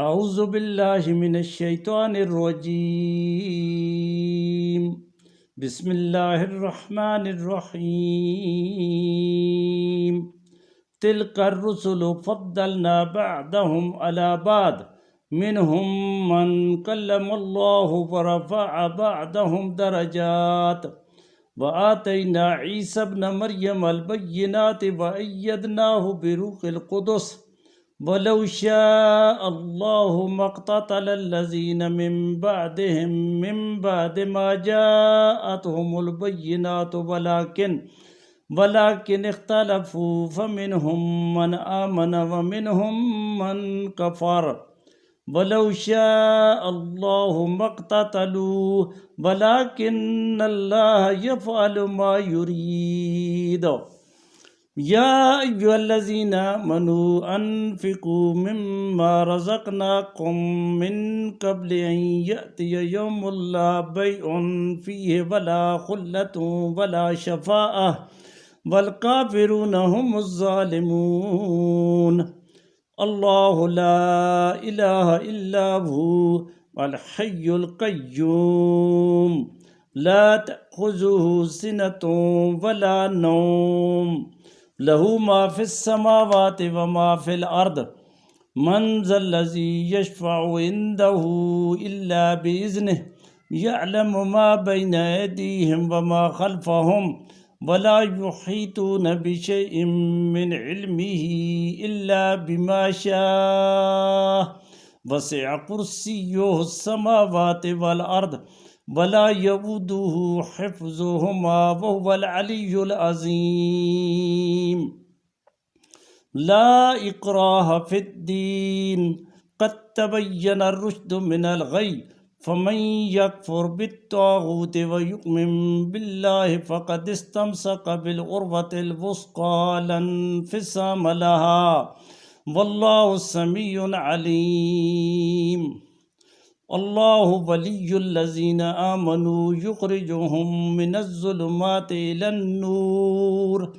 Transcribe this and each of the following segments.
اعوذ باللہ من الشیطان الرجیم بسم اللہ الرحمن الرحیم تلک الرسل فضلنا بعضهم على بعض منهم من کلم اللہ ورفع بعضهم درجات وآتینا عیسی ابن مریم البینات وأیدناہ بروح القدس وَلَوْ شَاءَ اللَّهُ مَا اقْتَتَلَ الَّذِينَ مِن بَعْدِ مَا جَاءَتْهُمُ الْبَيِّنَاتُ وَلَكِنْ اخْتَلَفُوا فَمِنْهُم مَّنْ آمَنَ وَمِنْهُم مَّنْ كَفَرَ وَلَوْ شَاءَ اللَّهُ مَا اقْتَتَلُوا وَلَكِنَّ اللَّهَ يَفْعَلُ مَا يُرِيدُ یا ایھا الذین آمنوا انفقوا مما رزقناکم من قبل ان یأتی یوم لا بیع فیہ ولا خلۃ ولا شفاعۃ والکافرون هم الظالمون اللہ لا الہ الا هو الحی القیوم لا تأخذہ سنۃ ولا نوم لہ ما فی السماوات وما فی الارض من ذا الذی یشفع عندہ الا بإذنہ یعلم ما بین ایدیہم وما خلفہم ولا یحیطون بشیء من علمہ الا بما شاء وسع کرسیہ السماوات والارض ولا یؤودہ حفظہما وہو العلی العظیم لا اکراہ فی الدین قد تبین الرشد من الغی فمن یکفر بالطاغوت ویؤمن باللہ فقد استمسک بالعروۃ الوثقی لا انفصام لها واللہ سمیع علیم اللہ ولی الذین آمنوا یخرجهم من الظلمات إلى النور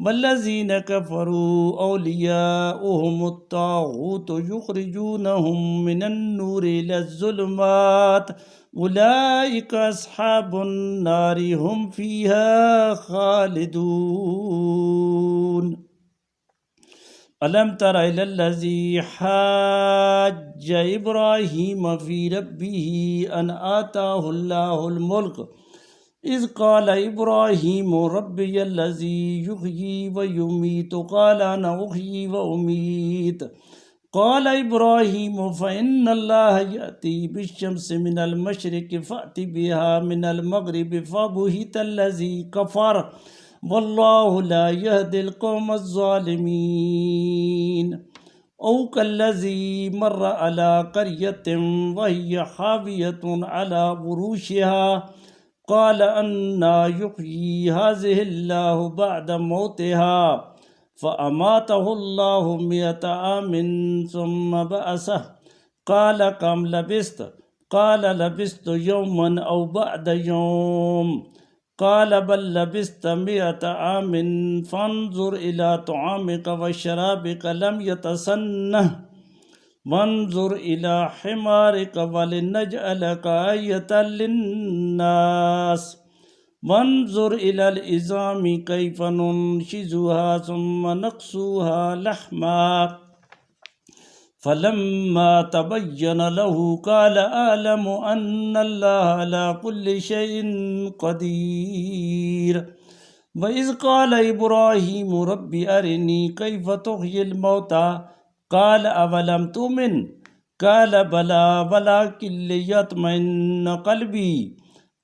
والذین کفروا اولیاؤهم الطاغوت یخرجونهم من النور إلى الظلمات اولئک اصحاب النار هم فیہا خالدون الم تر الی الذی حاج ابراہیم فی ربہ ان آتاہ اللہ الملک اذ قال ابراہیم ربی الذی یحیی ویمیت قال انا احیی وامیت قال ابراہیم فإن اللہ یأتی بالشمس من المشرق فأت بها من المغرب فبہت الذی کفر واللہ لا یہدی القوم الظالمین او کالذی مر علی قریۃ وہی خاویۃ علی عروشها قال انا یحیی هذه اللہ بعد موتها فاماتہ اللہ 100 عام ثم بعثہ قال کم لبثت قال لبثت یوما او بعد یوم قال بل لبثت 100 عام فانظر إلى طعامك وشرابك لم يتسنه وانظر إلى حمارك ولنجعلك آية للناس وانظر إلى العظام كيف ننشزها ثم نكسوها لحما فلما تبين له قال أعلم أن الله على كل شيء قدير وإذ قال إبراهيم رب أرني كيف تحيي الموتى قال أولم تؤمن قال بلى ولكن ليطمئن قلبي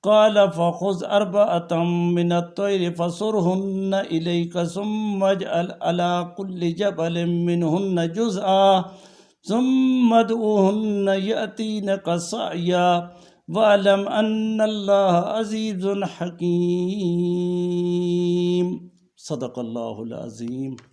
قال فخذ 4 من الطير فصرهن إليك ثم اجعل على كل جبل منهن جزءا ثم ادعوهن يأتينك سعيا واعلم أن الله عزيز حكيم صدق اللہ العظیم.